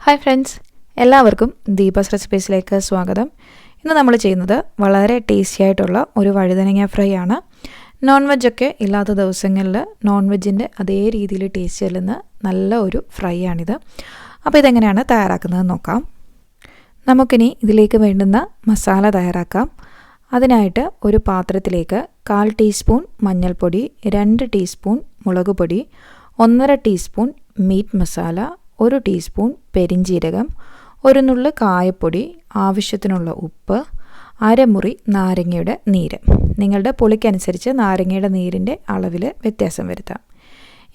Hi friends, എല്ലാവർക്കും ദീപസ് റെസിപ്പീസിലേക്ക് സ്വാഗതം. ഇന്ന് നമ്മൾ ചെയ്യുന്നത് വളരെ ടേസ്റ്റി ആയിട്ടുള്ള ഒരു വഴുതനങ്ങ ഫ്രൈ ആണ്. നോൺ വെജൊക്കെ ഇല്ലാത്ത ദിവസങ്ങളിൽ നോൺ വെജിൻ്റെ അതേ രീതിയിൽ ടേസ്റ്റ് ചെല്ലുന്ന നല്ല ഒരു ഫ്രൈ ആണിത്. അപ്പോൾ ഇതെങ്ങനെയാണ് തയ്യാറാക്കുന്നത് നോക്കാം. നമുക്കിനി ഇതിലേക്ക് വേണ്ടുന്ന മസാല തയ്യാറാക്കാം. അതിനായിട്ട് ഒരു പാത്രത്തിലേക്ക് 1/4 ടീസ്പൂൺ മഞ്ഞൾപ്പൊടി, 2 ടീസ്പൂൺ മുളക് പൊടി, 1.5 ടീസ്പൂൺ മീറ്റ് മസാല, 1 ടീസ്പൂൺ പെരിഞ്ജീരകം, 1 നുള്ള് കായപ്പൊടി, ആവശ്യത്തിനുള്ള ഉപ്പ്, അരമുറി നാരങ്ങയുടെ നീര്. നിങ്ങളുടെ പുളിക്കനുസരിച്ച് നാരങ്ങയുടെ നീരിൻ്റെ അളവിൽ വ്യത്യാസം വരുത്താം.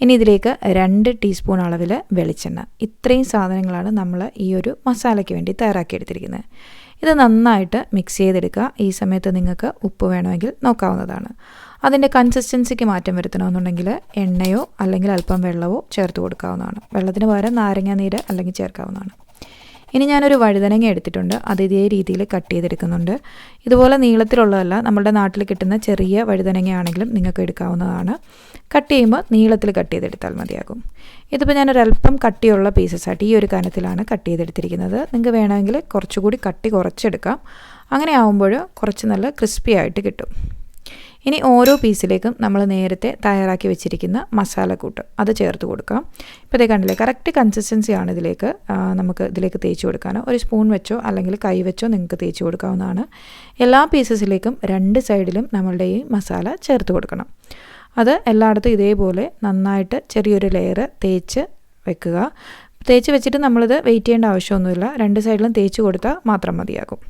ഇനി ഇതിലേക്ക് 2 ടീസ്പൂൺ അളവിൽ വെളിച്ചെണ്ണ. ഇത്രയും സാധനങ്ങളാണ് നമ്മൾ ഈ ഒരു മസാലയ്ക്ക് വേണ്ടി തയ്യാറാക്കിയെടുത്തിരിക്കുന്നത്. ഇത് നന്നായിട്ട് മിക്സ് ചെയ്തെടുക്കുക. ഈ സമയത്ത് നിങ്ങൾക്ക് ഉപ്പ് വേണമെങ്കിൽ നോക്കാവുന്നതാണ്. അതിൻ്റെ കൺസിസ്റ്റൻസിക്ക് മാറ്റം വരുത്തണമെന്നുണ്ടെങ്കിൽ എണ്ണയോ അല്ലെങ്കിൽ അല്പം വെള്ളമോ ചേർത്ത് കൊടുക്കാവുന്നതാണ്. വെള്ളത്തിന് പകരം നാരങ്ങ നീര് അല്ലെങ്കിൽ ചേർക്കാവുന്നതാണ്. ഇനി ഞാനൊരു വഴുതനങ്ങ എടുത്തിട്ടുണ്ട്. അത് ഇതേ രീതിയിൽ കട്ട് ചെയ്തെടുക്കുന്നുണ്ട്. ഇതുപോലെ നീളത്തിലുള്ളതല്ല, നമ്മുടെ നാട്ടിൽ കിട്ടുന്ന ചെറിയ വഴുതനങ്ങ ആണെങ്കിലും നിങ്ങൾക്ക് എടുക്കാവുന്നതാണ്. കട്ട് ചെയ്യുമ്പോൾ നീളത്തിൽ കട്ട് ചെയ്തെടുത്താൽ മതിയാകും. ഇതിപ്പോൾ ഞാനൊരല്പം കട്ടിയുള്ള പീസസായിട്ട് ഈ ഒരു കനത്തിലാണ് കട്ട് ചെയ്തെടുത്തിരിക്കുന്നത്. നിങ്ങൾക്ക് വേണമെങ്കിൽ കുറച്ചുകൂടി കട്ടി കുറച്ചെടുക്കാം. അങ്ങനെ ആകുമ്പോൾ കുറച്ച് നല്ല ക്രിസ്പി ആയിട്ട് കിട്ടും. ഇനി ഓരോ പീസിലേക്കും നമ്മൾ നേരത്തെ തയ്യാറാക്കി വെച്ചിരിക്കുന്ന മസാലക്കൂട്ട് അത് ചേർത്ത് കൊടുക്കാം. ഇപ്പോൾ ഇതേ കണ്ടില്ലേ, കറക്റ്റ് കൺസിസ്റ്റൻസിയാണ് നമുക്ക് ഇതിലേക്ക് തേച്ച് കൊടുക്കാനോ. ഒരു സ്പൂൺ വെച്ചോ അല്ലെങ്കിൽ കൈ വെച്ചോ നിങ്ങൾക്ക് തേച്ച് കൊടുക്കാവുന്നതാണ്. എല്ലാ പീസസിലേക്കും 2 സൈഡിലും നമ്മളുടെ ഈ മസാല ചേർത്ത് കൊടുക്കണം. അത് എല്ലായിടത്തും ഇതേപോലെ നന്നായിട്ട് ചെറിയൊരു ലെയർ തേച്ച് വെക്കുക. തേച്ച് വെച്ചിട്ട് നമ്മളിത് വെയിറ്റ് ചെയ്യേണ്ട ആവശ്യമൊന്നുമില്ല. 2 സൈഡിലും തേച്ച് കൊടുത്താൽ മാത്രം മതിയാകും.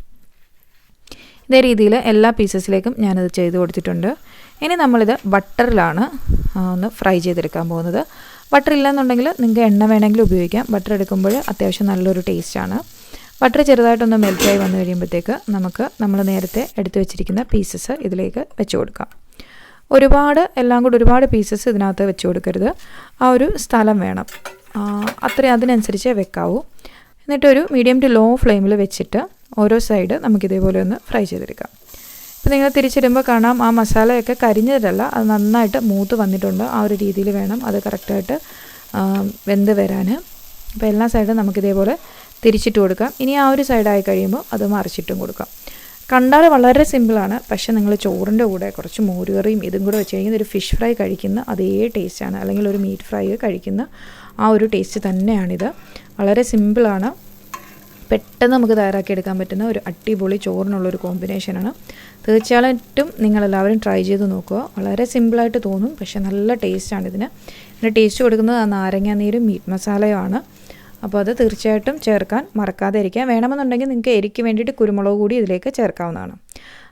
ഇതേ രീതിയിൽ എല്ലാ പീസസിലേക്കും ഞാനത് ചെയ്ത് കൊടുത്തിട്ടുണ്ട്. ഇനി നമ്മളിത് ബട്ടറിലാണ് ഒന്ന് ഫ്രൈ ചെയ്തെടുക്കാൻ പോകുന്നത്. ബട്ടർ ഇല്ലെന്നുണ്ടെങ്കിൽ നിങ്ങൾക്ക് എണ്ണ വേണമെങ്കിൽ ഉപയോഗിക്കാം. ബട്ടർ എടുക്കുമ്പോൾ അത്യാവശ്യം നല്ലൊരു ടേസ്റ്റാണ്. ബട്ടർ ചെറുതായിട്ടൊന്ന് മെൽറ്റായി വന്നു കഴിയുമ്പോഴത്തേക്ക് നമ്മൾ നേരത്തെ എടുത്ത് വെച്ചിരിക്കുന്ന പീസസ് ഇതിലേക്ക് വെച്ച് കൊടുക്കാം. എല്ലാം കൂടി ഒരുപാട് പീസസ് ഇതിനകത്ത് വെച്ച് കൊടുക്കരുത്. ആ ഒരു സ്ഥലം വേണം, അതിനനുസരിച്ചേ വെക്കാവൂ. എന്നിട്ടൊരു മീഡിയം ടു ലോ ഫ്ലെയിമിൽ വെച്ചിട്ട് ഓരോ സൈഡ് നമുക്കിതേപോലെ ഒന്ന് ഫ്രൈ ചെയ്തെടുക്കാം. ഇപ്പോൾ നിങ്ങൾ തിരിച്ചിടുമ്പോൾ കാണാം, ആ മസാലയൊക്കെ കരിഞ്ഞതല്ല, അത് നന്നായിട്ട് മൂത്ത് വന്നിട്ടുണ്ട്. ആ ഒരു രീതിയിൽ വേണം അത് കറക്റ്റായിട്ട് വെന്ത് വരാൻ. അപ്പോൾ എല്ലാ സൈഡും നമുക്കിതേപോലെ തിരിച്ചിട്ട് കൊടുക്കാം. ഇനി ആ ഒരു സൈഡായി കഴിയുമ്പോൾ അത് മറിച്ചിട്ടും കൊടുക്കാം. കണ്ടാൽ വളരെ സിമ്പിളാണ്, പക്ഷേ നിങ്ങൾ ചോറിൻ്റെ കൂടെ കുറച്ച് മോരുകറിയും ഇതും കൂടെ വെച്ച് കഴിഞ്ഞാൽ ഒരു ഫിഷ് ഫ്രൈ കഴിക്കുന്ന അതേ ടേസ്റ്റാണ്, അല്ലെങ്കിൽ ഒരു മീറ്റ് ഫ്രൈ കഴിക്കുന്ന ആ ഒരു ടേസ്റ്റ് തന്നെയാണിത്. വളരെ സിമ്പിളാണ്, പെട്ടെന്ന് നമുക്ക് തയ്യാറാക്കിയെടുക്കാൻ പറ്റുന്ന ഒരു അടിപൊളി ചോറിനുള്ളൊരു കോമ്പിനേഷനാണ്. തീർച്ചയായിട്ടും നിങ്ങളെല്ലാവരും ട്രൈ ചെയ്ത് നോക്കുക. വളരെ സിമ്പിളായിട്ട് തോന്നും, പക്ഷേ നല്ല ടേസ്റ്റാണ് ഇതിന്. ടേസ്റ്റ് കൊടുക്കുന്നത് ആ നാരങ്ങ നീരും മീറ്റ് മസാലയുമാണ്. അപ്പോൾ അത് തീർച്ചയായിട്ടും ചേർക്കാൻ മറക്കാതെ ഇരിക്കുക. വേണമെന്നുണ്ടെങ്കിൽ നിങ്ങൾക്ക് എരിക്ക് വേണ്ടിയിട്ട് കുരുമുളക് കൂടി ഇതിലേക്ക് ചേർക്കാവുന്നതാണ്.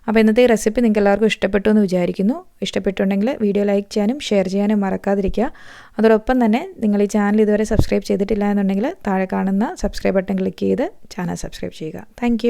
അപ്പോൾ ഇന്നത്തെ ഈ റെസിപ്പി നിങ്ങൾക്ക് എല്ലാവർക്കും ഇഷ്ടപ്പെട്ടു എന്ന് വിചാരിക്കുന്നു. ഇഷ്ടപ്പെട്ടുണ്ടെങ്കിൽ വീഡിയോ ലൈക്ക് ചെയ്യാനും ഷെയർ ചെയ്യാനും മറക്കാതിരിക്കുക. അതോടൊപ്പം തന്നെ നിങ്ങൾ ഈ ചാനൽ ഇതുവരെ സബ്സ്ക്രൈബ് ചെയ്തിട്ടില്ല എന്നുണ്ടെങ്കിൽ താഴെ കാണുന്ന സബ്സ്ക്രൈബ് ബട്ടൺ ക്ലിക്ക് ചെയ്ത് ചാനൽ സബ്സ്ക്രൈബ് ചെയ്യുക. താങ്ക്